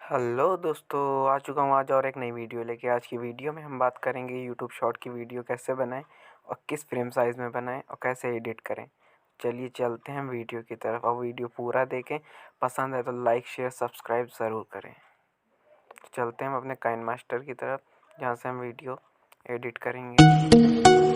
हेलो दोस्तों, आ चुका हूँ आज और एक नई वीडियो लेके। आज की वीडियो में हम बात करेंगे यूट्यूब शॉर्ट की वीडियो कैसे बनाएं और किस फ्रेम साइज़ में बनाएं और कैसे एडिट करें। चलिए चलते हैं वीडियो की तरफ और वीडियो पूरा देखें। पसंद है तो लाइक शेयर सब्सक्राइब ज़रूर करें। चलते हैं हम अपने काइनमास्टर की तरफ, जहाँ से हम वीडियो एडिट करेंगे।